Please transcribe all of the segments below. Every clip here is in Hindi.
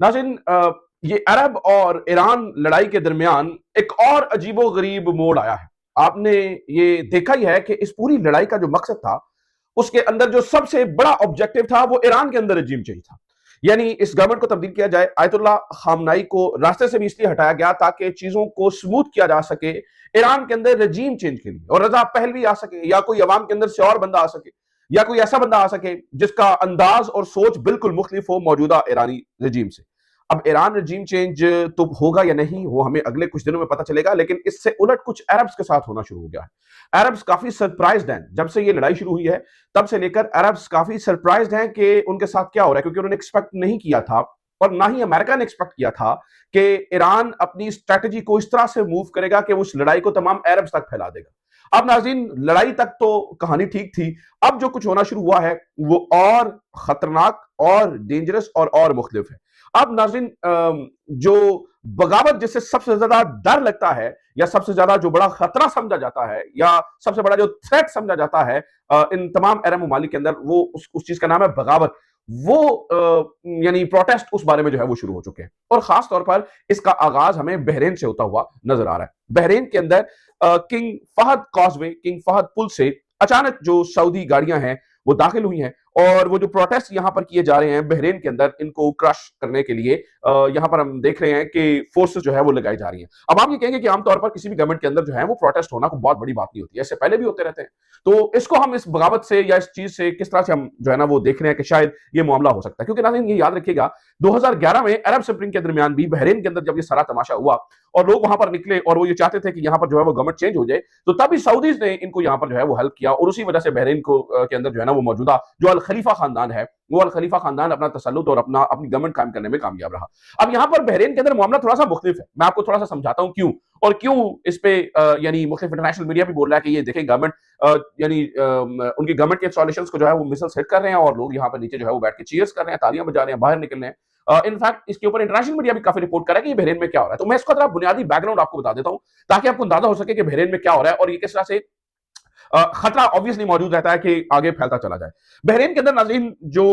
नाज़रीन, ये अरब और ईरान लड़ाई के दरमियान एक और अजीबो-गरीब मोड़ आया है। आपने ये देखा ही है कि इस पूरी लड़ाई का जो मकसद था, उसके अंदर जो सबसे बड़ा ऑब्जेक्टिव था, वो ईरान के अंदर रजीम चेंज था। यानी इस गवर्नमेंट को तब्दील किया जाए। आयतुल्लाह खामनाई को रास्ते से भी इसलिए हटाया गया ताकि चीजों को स्मूथ किया जा सके ईरान के अंदर रजीम चेंज के लिए, और रजा पहलवी आ सके, या कोई अवाम के अंदर से और बंदा आ सके, या कोई ऐसा बंदा आ सके जिसका अंदाज और सोच बिल्कुल मुख्तलिफ हो मौजूदा ईरानी रजीम से। अब ईरान रजीम चेंज तो होगा या नहीं, वो हमें अगले कुछ दिनों में पता चलेगा, लेकिन इससे उलट कुछ अरब्स के साथ होना शुरू हो गया है। अरब्स काफी सरप्राइज्ड हैं। जब से ये लड़ाई शुरू हुई है तब से लेकर अरब्स काफी सरप्राइज्ड हैं कि उनके साथ क्या हो रहा है, क्योंकि उन्होंने एक्सपेक्ट नहीं किया था, और ना ही अमेरिका ने एक्सपेक्ट किया था कि ईरान अपनी स्ट्रेटजी को इस तरह से मूव करेगा कि वो उस लड़ाई को तमाम अरब्स तक फैला देगा। अब नाज़रीन, लड़ाई तक तो कहानी ठीक थी, अब जो कुछ होना शुरू हुआ है वो और खतरनाक और डेंजरस और मुख्तलिफ है। अब नाज़रीन, जो बगावत जिससे सबसे ज्यादा डर लगता है, या सबसे ज्यादा जो बड़ा खतरा समझा जाता है, या सबसे बड़ा जो थ्रेट समझा जाता है इन तमाम अरब ममालिक के अंदर, वो उस चीज का नाम है बगावत। वो यानी प्रोटेस्ट उस बारे में जो है वो शुरू हो चुके हैं, और खास तौर पर इसका आगाज हमें बहरीन से होता हुआ नजर आ रहा है। बहरीन के अंदर King Fahd causeway, King Fahd पुल से अचानक जो सऊदी गाड़ियां हैं वो दाखिल हुई हैं, और वो जो प्रोटेस्ट यहां पर किए जा रहे हैं बहरीन के अंदर, इनको क्रश करने के लिए यहां पर हम देख रहे हैं कि फोर्सेस जो है वो लगाई जा रही हैं। अब आप ये कहेंगे कि आमतौर पर किसी भी गवर्नमेंट के अंदर जो है वो प्रोटेस्ट होना कोई बहुत बड़ी बात नहीं होती है, इससे पहले भी होते रहते हैं। तो इसको हम इस बगावत से या इस चीज से किस तरह से हम जो है ना वो देख रहे हैं कि शायद ये मामला हो सकता है, क्योंकि नाज़रीन ये याद रखिएगा 2011 में अरब स्प्रिंग के दरमियान भी बहरीन के अंदर जब ये सारा तमाशा हुआ और लोग वहां पर निकले और वो ये चाहते थे कि यहाँ पर जो है वो गवर्नमेंट चेंज हो जाए, तो तभी सऊदीज ने इनको यहाँ पर जो है वो हेल्प किया, और उसी वजह से बहरीन को के अंदर जो है ना वो मौजूदा जो अल खलीफा खानदान है, वो अल खलीफा खानदान अपना तसल्लुत और अपनी गवर्नमेंट कायम करने में कामयाब रहा। अब यहाँ पर बहरीन के अंदर मामला थोड़ा सा मुख्तलिफ है, मैं आपको थोड़ा सा समझाता हूँ क्यों, और क्यों इस पे यानी मुख्तलिफ इंटरनेशनल मीडिया भी बोल रहा है कि ये देखें गवर्नमेंट यानी उनकी गवर्नमेंट के इंस्टॉलेशंस को जो है वो मिसाइल्स हिट कर रहे हैं, और लोग यहाँ पर नीचे जो है वो बैठ के चीयर्स कर रहे हैं, तालियां बजा रहे हैं, बाहर निकल रहे हैं। इनफैक्ट इसके ऊपर इंटरनेशनल मीडिया भी काफी रिपोर्ट कर रहा है कि ये बहरीन में क्या हो रहा है। तो मैं इसका जरा बुनियादी बैकग्राउंड आपको बता देता हूं, ताकि आपको अंदाजा हो सके कि बहरीन में क्या हो रहा है और ये किस तरह से खतरा ऑब्वियसली मौजूद रहता है कि आगे फैलता चला जाए। बहरीन के अंदर नाज़रीन जो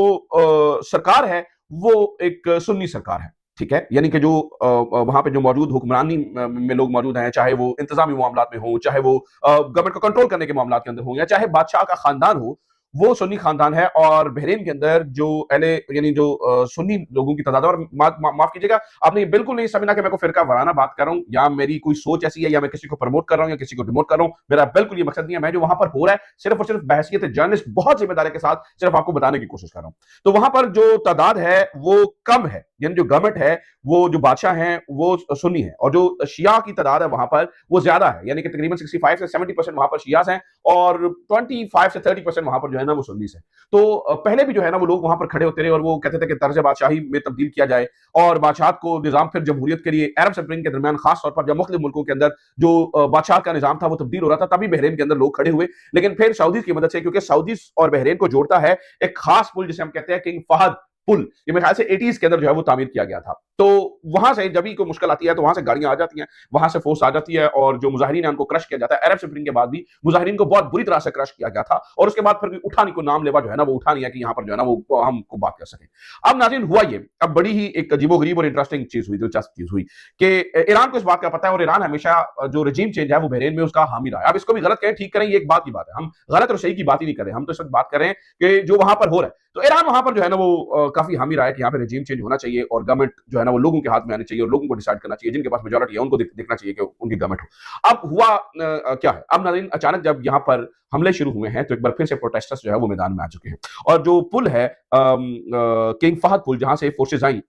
सरकार है वो एक सुन्नी सरकार है, ठीक है, यानी कि जो वहां पे जो मौजूद हुक्मरानी में लोग मौजूद हैं, चाहे वो इंतजामी मामलात में हो, चाहे वो गवर्नमेंट को कंट्रोल करने के मामलात के अंदर हो, या चाहे बादशाह का खानदान हो, वो सुन्नी खानदान है। और बहरीन के अंदर जो यानी जो सुन्नी लोगों की तादाद, और माफ कीजिएगा, आपने बिल्कुल नहीं समझना कि मैं को फिरका वाराना बात कर रहा हूं, या मेरी कोई सोच ऐसी है, या मैं किसी को प्रमोट कर रहा हूं या किसी को डिमोट कर रहा हूं, मेरा बिल्कुल ये मकसद नहीं है। मैं जो वहां पर हो रहा है सिर्फ और सिर्फ बहसियत जर्नलिस्ट बहुत जिम्मेदारी के साथ सिर्फ आपको बताने की कोशिश कर रहा हूं। तो वहां पर जो तादाद है वो कम है, यानी जो गवर्नमेंट है, वो जो बादशाह हैं वो सुन्नी है, और जो शिया की तादाद है वहां पर वो ज्यादा है, यानी कि तकरीबन 65 से 70% वहां पर शियास हैं, और 25 से 30% वहां पर जो है ना वो सुन्नीस है। तो पहले भी जो है ना वो लोग वहां पर खड़े होते रहे और वो कहते थे कि तर्ज बादशाही में तब्दील किया जाए, और बादशाह को निजाम फिर जमहूरियत के लिए अरब स्प्रिंग के दरमियान खास तौर पर जब मुख्तलिफ मुल्कों के अंदर जो बादशाह का निजाम था वो तब्दील हो रहा था, तभी बहरीन के अंदर लोग खड़े हुए। लेकिन फिर सऊदीज की मदद से, क्योंकि सऊदीज और बहरीन को जोड़ता है एक खास पुल जिसे हम कहते हैं किंग फहद पुल, ये मेरे ख्याल से 80s के अंदर जो है वो तामीर किया गया था। तो वहां से जब भी कोई मुश्किल आती है तो वहां से गाड़ियां आ जाती हैं, वहां से फोर्स आ जाती है, और जो मुजाहिरीन है उनको क्रश किया जाता है। अरब स्प्रिंग के बाद भी मुजाहिरीन को बहुत बुरी तरह से क्रश किया गया था, और उसके बाद फिर उठाने को नाम लेवा जो है ना वो उठा नहीं है कि यहाँ पर जो है ना वो हमको बात कर सके। अब नाज़रीन हुआ ये, अब बड़ी ही एक अजीबोगरीब और इंटरेस्टिंग चीज हुई, दिलचस्प चीज हुई कि ईरान को इस बात का पता है, और ईरान हमेशा जो रजीम चेंज है वो बहरीन में उसका हामी रहा है। अब इसको भी गलत कहें ठीक करें, ये एक बात की बात है, हम गलत और सही की बात ही नहीं कर रहे, हम तो इस वक्त बात कर रहे हैं कि जो वहां पर हो रहा है। तो ईरान वहां पर जो है ना वो काफी हामी रहा है कि यहाँ पे रजीम चेंज होना चाहिए, और गवर्नमेंट जो है ना वो लोगों के हाथ में आनी चाहिए, और लोगों को डिसाइड करना चाहिए, जिनके पास मेजॉरिटी है उनको देखना चाहिए कि उनकी गवर्नमेंट हो। अब हुआ क्या है, अब नाज़रीन अचानक जब यहाँ पर हमले शुरू हुए हैं तो एक बार फिर से प्रोटेस्टर्स जो है वो मैदान में आ चुके हैं, और जो पुल है किंग फहद पुल, जहां से फोर्सेज आई,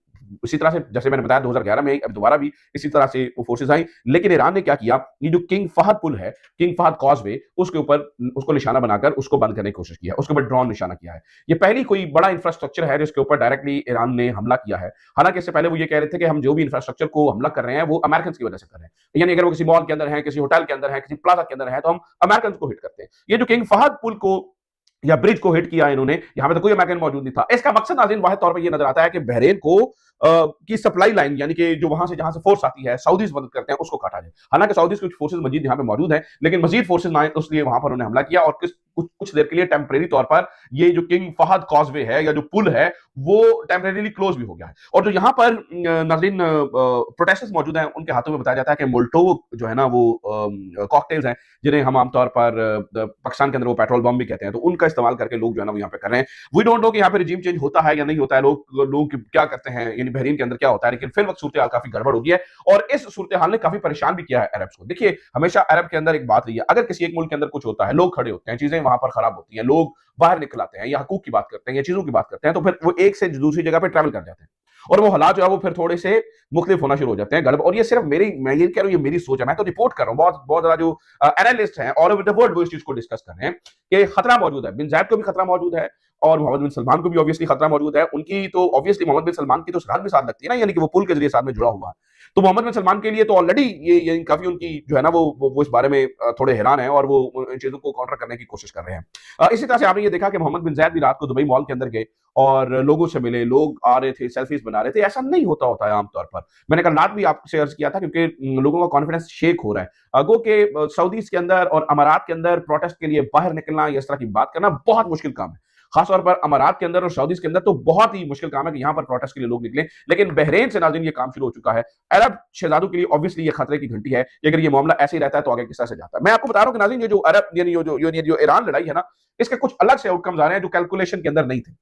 इसी तरह से जैसे मैंने बताया 2011 में अब दोबारा भी इसी तरह से वो फोर्सेज आई, लेकिन ईरान ने क्या किया, ये जो किंग फहद पुल है, किंग फहद कॉजवे, उसके ऊपर उसको निशाना बनाकर उसको बंद करने की कोशिश किया, उसके ऊपर ड्रोन निशाना किया है। ये पहली कोई बड़ा इंफ्रास्ट्रक्चर है जिसके ऊपर डायरेक्टली ईरान ने हमला किया है। हालांकि इससे पहले वो ये कह रहे थे कि हम जो भी इंफ्रास्ट्रक्चर को हमला कर रहे हैं वो अमेरिकन की वजह से कर रहे हैं, यानी अगर वो किसी मॉल के अंदर है, किसी होटल के अंदर है, किसी प्लाजा के अंदर है, तो हम अमेरिकन को हिट करते हैं। ये जो किंग फहद पुल को या ब्रिज को हिट किया इन्होंने, यहां पे तो कोई अमेरिकन मौजूद नहीं था। इसका मकसद नाज़रीन वाहिद तौर पर यह नजर आता है कि बहरीन को की सप्लाई लाइन, यानी कि जो वहां से जहां से फोर्स आती है, सऊदीज मदद करते हैं, उसको काटा जाए। हालांकि सऊदीज कुछ फोर्सेज मजीद यहां पे मौजूद हैं, लेकिन मजीद फोर्सेज ना आए, इसलिए वहां पर उन्होंने हमला किया, और किस कुछ कुछ देर के लिए टेम्परेरी तौर पर ये जो किंग फहद कॉजवे है या जो पुल है वो टेम्परेरीली क्लोज भी हो गया है। और जो यहाँ पर नाज़रीन प्रोटेस्टर्स मौजूद हैं उनके हाथों में बताया जाता है कि मोल्टोव जो है ना वो कॉकटेल्स हैं जिन्हें हम आमतौर पर पाकिस्तान के अंदर वो पेट्रोल बम भी कहते हैं, तो उनका इस्तेमाल करके लोग जो है ना वो यहाँ पे कर रहे हैं। वी डोंट नो कि यहाँ पे रिजीम चेंज होता है या नहीं होता है, लोग क्या करते हैं, यानी बहरीन के अंदर क्या होता है, लेकिन फिर वक्त सूरत हाल काफी गड़बड़ हो गई है और इस सूरत हाल ने काफी परेशान भी किया है अरब्स को। देखिए हमेशा अरब के अंदर एक बात रही है, अगर किसी एक मुल्क के अंदर कुछ होता है, लोग खड़े होते हैं, चीजें वहां पर खराब होती हैं, लोग बाहर निकल आते हैं या हकूक की बात करते हैं या चीजों की बात करते हैं, तो फिर वो एक से दूसरी जगह पे ट्रैवल कर जाते हैं और वो हालात जो है वो फिर थोड़े से मुख्तलिफ होना शुरू हो जाते हैं, गड़बड़। और ये सिर्फ मेरी, मैं ये कह रहा हूँ, ये मेरी सोच है, मैं तो रिपोर्ट कर रहा हूँ, बहुत बहुत ज्यादा जो एनालिस्ट हैं ऑल ओवर द वर्ल्ड वो इस चीज को डिस्कस कर रहे हैं कि खतरा मौजूद है, बिन जायद को भी खतरा मौजूद है और मोहम्मद बिन सलमान को भी ऑब्वियसली खतरा मौजूद है। उनकी तो ऑब्वियसली मोहम्मद बिन सलमान की तो सरहद भी साथ लगती है ना, यानी कि वो पुल के जरिए साथ में जुड़ा हुआ है, तो मोहम्मद बिन सलमान के लिए तो ऑलरेडी ये काफी उनकी जो है ना वो इस बारे में थोड़े हैरान है और वो इन चीजों को काउंटर करने की कोशिश कर रहे हैं। इसी तरह से आपने ये देखा कि मोहम्मद बिन जायद भी रात को दुबई मॉल के अंदर गए और लोगों से मिले, लोग आ रहे थे, सेल्फीज बना रहे थे। ऐसा नहीं होता है आमतौर पर, मैंने कल रात भी आपसे अर्ज किया था, क्योंकि लोगों का कॉन्फिडेंस शेक हो रहा है। गो के सऊदीज के अंदर और अमारात के अंदर प्रोटेस्ट के लिए बाहर निकलना या इस तरह की बात करना बहुत मुश्किल काम है, खासतौर पर अमारात के अंदर और सऊदीज के अंदर तो बहुत ही मुश्किल काम है कि यहां पर प्रोटेस्ट के लिए लोग निकले। लेकिन बहरीन से नाज़रीन ये काम शुरू हो चुका है। अरब शहजादों के लिए ऑब्वियसली ये खतरे की घंटी है कि अगर ये मामला ऐसे ही रहता है तो आगे किस तरह से जाता है। मैं आपको बता रहा हूं कि नाज़रीन ये जो अरब यानी जो ईरान लड़ाई है ना, इसके कुछ अलग से आउटकम्स आ रहे हैं जो कैलकुलेशन के अंदर नहीं थे,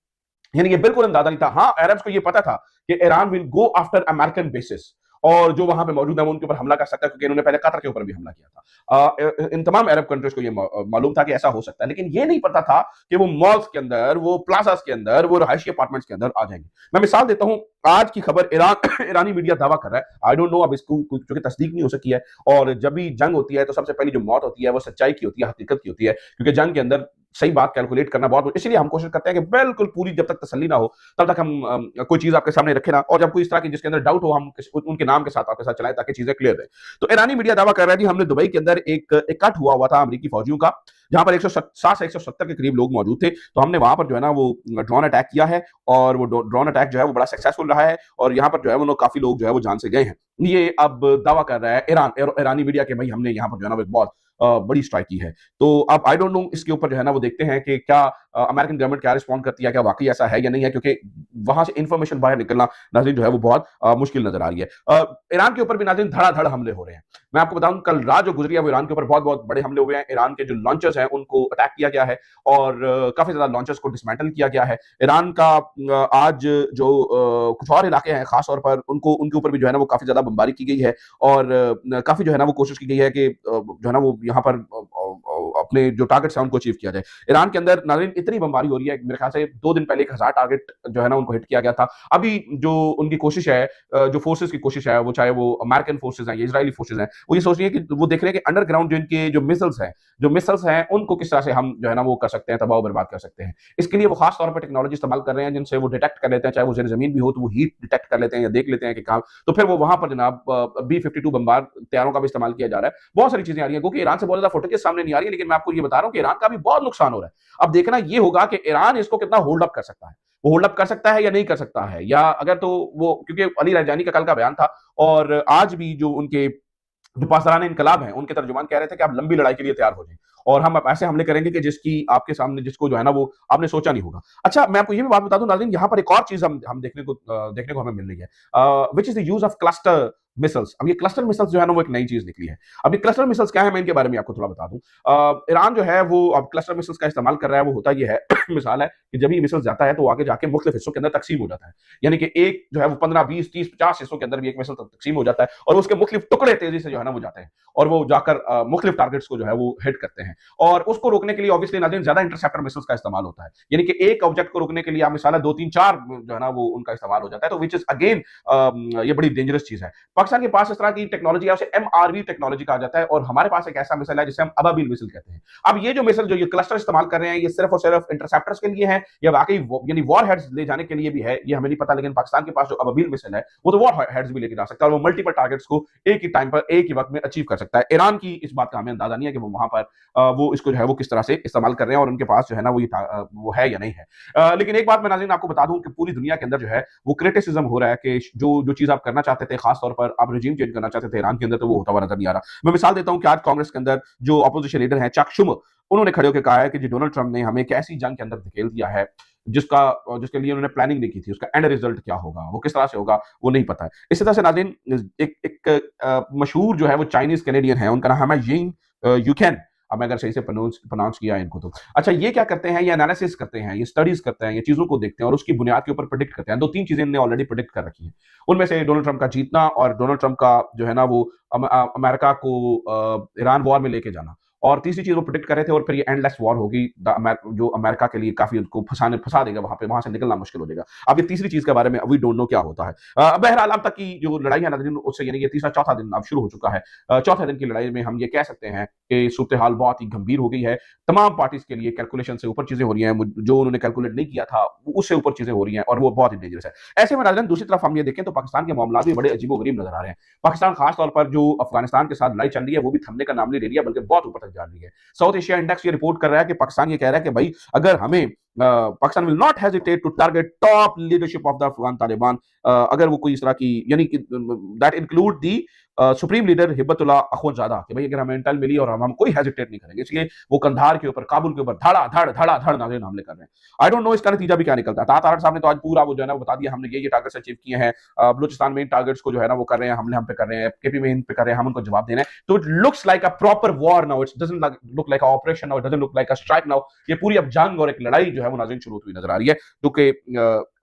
यानी ये बिल्कुल अंदाजा नहीं था। हाँ, अरब्स को ये पता था कि Iran will go after American basis और जो वहां पे मौजूद है वो उनके ऊपर हमला कर सकता है, क्योंकि इन्होंने पहले कतर के ऊपर भी हमला किया था। इन तमाम अरब कंट्रीज को ये मालूम था कि ऐसा हो सकता है, लेकिन ये नहीं पता था कि वो मॉल्स के अंदर, वो प्लाजास के अंदर, वो रहायशी अपार्टमेंट्स के अंदर आ जाएंगे। मैं मिसाल देता हूं, आज की खबर ईरान ईरानी मीडिया दावा कर रहा है, आई डोंट नो, अब इसको क्योंकि तस्दीक नहीं हो सकी है, और जब भी जंग होती है तो सबसे पहली जो मौत होती है वो सच्चाई की होती है, हकीकत की होती है, क्योंकि जंग के अंदर सही बात कैलकुलेट करना बहुत, इसलिए हम कोशिश करते हैं कि बिल्कुल पूरी जब तक तसल्ली ना हो तब तक हम कोई चीज आपके सामने रखे ना, और जब कोई इस तरह की जिसके अंदर डाउट हो हम उनके नाम के साथ आपके साथ चलाएं ताकि चीजें क्लियर रहे। तो ईरानी मीडिया दावा कर रहा है जी, हमने दुबई के अंदर एक कट हुआ था अमेरिकी फौजियों का, जहां पर 160 से 170 के करीब लोग मौजूद थे, तो हमने वहां पर जो है ना वो ड्रोन अटैक किया है और वो ड्रोन अटैक जो है वो बड़ा सक्सेसफुल रहा है और यहाँ पर जो है वो काफी लोग जो है वो जान से गए हैं। ये अब दावा कर रहा है ईरानी मीडिया के भाई हमने यहाँ पर जो है ना वो एक बहुत बड़ी स्ट्राइक की है। तो अब आई डोंट नो, इसके ऊपर जो है ना वो देखते हैं कि क्या अमेरिकन गवर्नमेंट क्या रिस्पॉन्ड करती है, क्या वाकई ऐसा है या नहीं है, क्योंकि वहां से इंफॉर्मेशन बाहर निकलना नाज़रीन जो है वो बहुत मुश्किल नजर आ रही है। ईरान के ऊपर भी नाज़रीन धड़ाधड़ हमले हो रहे हैं। मैं आपको बताऊं, कल रात जो गुजरी है वो ईरान के ऊपर बहुत बहुत बड़े हमले हुए हैं। ईरान के जो लॉन्चर्स हैं उनको अटैक किया गया है और काफी ज्यादा लॉन्चर्स को डिसमेंटल किया गया है। ईरान का आज जो कुछ और इलाके हैं खास तौर पर उनके ऊपर भी जो है ना वो काफी ज्यादा बमबारी की गई है और काफी जो है ना वो कोशिश की गई है कि जो है ना वो यहाँ पर अपने जो टारगेट्स हैं उनको अचीव किया जाए। ईरान के अंदर नाज़रीन इतनी बमबारी हो रही है, मेरे ख्याल से 2 दिन पहले 1000 टारगेट जो है ना उनको हिट किया गया था। अभी जो उनकी कोशिश है, जो फोर्सेस की कोशिश है, वो चाहे वो अमेरिकन फोर्सेस हैं या इजरायली फोर्सेस हैं, वो ये सोच रही है कि वो देख रहे हैं कि अंडरग्राउंड जो इनके जो मिसाइल्स हैं उनको किस तरह से हम जो है ना वो कर सकते हैं, तबाह बर्बाद कर सकते हैं। इसके लिए वो खास तौर पर टेक्नोलॉजी इस्तेमाल कर रहे हैं जिनसे वो डिटेक्ट कर लेते हैं, चाहे वो ज़ेर ज़मीन भी हो तो वो हीट डिटेक्ट कर लेते हैं या देख लेते हैं कि कहाँ, तो फिर वो वहां पर जनाब B-52 बमबार तैयारों का भी इस्तेमाल किया जा रहा है। बहुत सारी चीजें आ रही है, क्योंकि ईरान से बहुत ज्यादा फुटेज सामने नहीं आ रही है, लेकिन मैं आपको ये बता रहा हूं कि ईरान का भी बहुत नुकसान हो रहा है। अब देखना ये होगा कि ईरान इसको कितना होल्ड अप कर सकता है, वो होल्ड अप कर सकता है या नहीं कर सकता है, या अगर तो वो, क्योंकि अली लाइजानी का कल का बयान था और आज भी जो उनके जो पासदारान इनकलाब हैं उनके तर्जुमान कह रहे थे कि आप लंबी लड़ाई के लिए तैयार हो जाएं और हम ऐसे हमले करेंगे कि जिसकी आपके सामने, जिसको जो है ना वो आपने सोचा नहीं होगा। अच्छा, मैं आपको ये भी बात बता दूं नाज़रीन, यहाँ पर एक और चीज हम देखने को हमें मिल रही है, which is the use of cluster missiles. अब ये क्लस्टर मिसाइल्स जो है ना वो एक नई चीज निकली है। अब ये क्लस्टर मिसाइल्स क्या है, मैं इनके बारे में आपको थोड़ा बता दूं। ईरान जो है वो अब क्लस्टर मिसाइल्स का इस्तेमाल कर रहा है। वो होता ये है मिसाल है कि जब ये मिसाइल जाता है तो आगे जाके मुख्तलिफ हिस्सों के अंदर तकसीम हो जाता है, यानी कि एक जो है वो 15, 20, 30, 50 हिस्सों के अंदर भी एक मिसाइल तकसीम हो जाता है और उसके मुख्तलिफ टुकड़े तेजी से जो है ना वो जाते हैं और वो जाकर मुख्तलिफ टारगेट्स को जो है वो हिट करते हैं। और उसको रोकने के लिए ऑब्वियसली नाज़रीन ज्यादा इंटरसेप्टर मिसाइल्स का इस्तेमाल होता है, यानी कि एक ऑब्जेक्ट को रोकने के लिए आप मिसाल 2, 3, 4 जो है ना वो उनका इस्तेमाल हो जाता है, तो विच इज अगेन ये बड़ी डेंजरस चीज है। पाकिस्तान के पास इस तरह की टेक्नोलॉजी है, उसे MRV टेक्नोलॉजी कहा जाता है और हमारे पास एक ऐसा मिसाइल है जिसे हम अबाबिल मिसाइल कहते हैं। अब ये जो मिसाइल जो ये क्लस्टर इस्तेमाल कर रहे हैं, ये सिर्फ और सिर्फ इंटरसेप्टर्स के लिए है या वाकई यानी वॉर हेड्स ले जाने के लिए भी है, ये हमें नहीं पता, लेकिन पाकिस्तान के पास जो अबाबिल मिसाइल है वो तो वॉर हेड्स भी लेके जा सकता है और वो मल्टीपल टारगेट्स को एक ही टाइम पर एक ही वक्त में अचीव कर सकता है। ईरान की इस बात का हमें अंदाजा नहीं है कि वो वहां पर वो इसको जो है वो किस तरह से इस्तेमाल कर रहे हैं और उनके पास जो है ना वो है या नहीं है। लेकिन एक बात मैं नाज़रीन आपको बता दूं कि पूरी दुनिया के अंदर जो है वो क्रिटिसिज्म हो रहा है कि जो चीज आप करना चाहते थे, खासतौर पर और आप रिजीम चेंज करना चाहते थे ईरान के अंदर, तो वो होता हुआ नजर नहीं आ रहा। मैं मिसाल देता हूं कि आज कांग्रेस के अंदर जो अपोजिशन लीडर है चक शुमर, उन्होंने खड़े होकर कहा है कि जी डोनाल्ड ट्रंप ने हमें एक ऐसी जंग के अंदर धकेल दिया है जिसका जिसके लिए उन्होंने प्लानिंग नहीं की थी, उसका एंड रिजल्ट क्या होगा, वो किस तरह से होगा, वो नहीं पता है। इसी तरह से नाज़रीन, एक मशहूर जो है वो चाइनीज कैनेडियन है, उनका नाम है यिंग यूकेन। अब मैं अगर सही से प्रोनाउंस किया है इनको तो अच्छा, ये क्या करते हैं, ये एनालिसिस करते हैं, ये स्टडीज करते हैं, ये चीजों को देखते हैं और उसकी बुनियाद के ऊपर प्रिडिक्ट करते हैं। दो तीन चीजें इन्होंने ऑलरेडी प्रिडिक्ट कर रखी हैं, उनमें से डोनाल्ड ट्रंप का जीतना और डोनाल्ड ट्रंप का जो है ना वो अमेरिका को ईरान वॉर में लेके जाना, और तीसरी चीज वो प्रिडिक्ट कर रहे थे, और फिर ये एंडलेस वॉर होगी जो अमेरिका के लिए काफी उनको फंसा देगा, वहां से निकलना मुश्किल हो जाएगा। अब ये तीसरी चीज के बारे में वी डोंट नो क्या होता है। बहरहाल अब तक की जो लड़ाई है नाज़रीन, उससे यानी ये तीसरा चौथा दिन अब शुरू हो चुका है। चौथे दिन की लड़ाई में हम ये कह सकते हैं कि सूरत हाल बहुत ही गंभीर हो गई है। तमाम पार्टीज के लिए कैलकुलेशन से ऊपर चीजें हो रही हैं, जो उन्होंने कैलकुलेट नहीं किया था उससे ऊपर चीजें हो रही हैं, और वो बहुत ही डेंजरस है। ऐसे में नाज़रीन दूसरी तरफ हम ये देखें तो पाकिस्तान के मामला भी बड़े अजीबोगरीब नजर आ रहे हैं। पाकिस्तान खासतौर पर जो अफगानिस्तान के साथ लड़ाई चल रही है वो भी थमने का नाम नहीं ले रही है, बल्कि बहुत ऊपर तक जा रही है। साउथ एशिया इंडेक्स ये रिपोर्ट कर रहा है कि पाकिस्तान ये कह रहा है कि भाई अगर हमें Pakistan will not hesitate to target top leadership of the Afghan Taliban, अगर वो कोई इस तरह की यानी कि that include the supreme leader Hibatullah Akhundzada, कि भाई अगर हमें इंटेल मिली और हम कोई हेजिटेट नहीं करेंगे, इसलिए वो कंधार के ऊपर, काबुल के ऊपर धड़ नाज़रीन हमले कर रहे हैं। आई डोंट नो इसका नतीजा भी क्या निकलता है। तारड़ साहब ने तो आज पूरा वो जो है ना वो बता दिया, हमने ये टारगेट्स अचीव किए हैं, बलूचिस्तान में इन टारगेट्स को जो है ना वो कर रहे हैं, हमले हम पे कर रहे हैं, केपी में इन पे कर रहे हैं, हम उनको जवाब दे रहे हैं। तो it looks like a proper war now, it doesn't look like a operation now, it doesn't look like a strike now. ये पूरी अब जंग और एक लड़ाई जो है वो नाज़रीन शुरू होती हुई नजर आ रही है, जो कि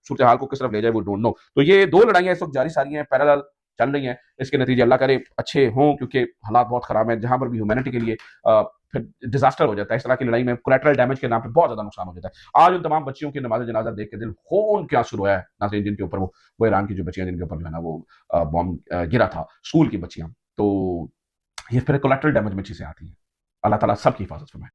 सूरत हाल को किस तरफ ले जाए वो डोंट नो। तो ये दो लड़ाइयां इस वक्त जारी सारी हैं, पैरेलल चल रही हैं। इसके नतीजे अल्लाह करे अच्छे हों, क्योंकि हालात बहुत खराब हैं। जहां पर भी ह्यूमैनिटी के लिए फिर डिजास्टर हो जाता है, इस तरह की लड़ाई में कोलैटरल डैमेज के नाम पे बहुत ज्यादा नुकसान हो जाता है। आज उन तमाम बच्चियों की नमाज जनाजा देख के दिल खून क्या शुरू है नाज़रीन, जिनके ऊपर वो ईरान की जो बच्चियां जिनके ऊपर जो है ना वो बॉम्ब गिरा था, स्कूल की बच्चियां। तो ये फिर कोलैटरल डैमेज में चीजें आती हैं। अल्लाह ताला सबकी हिफाजत फरमाए।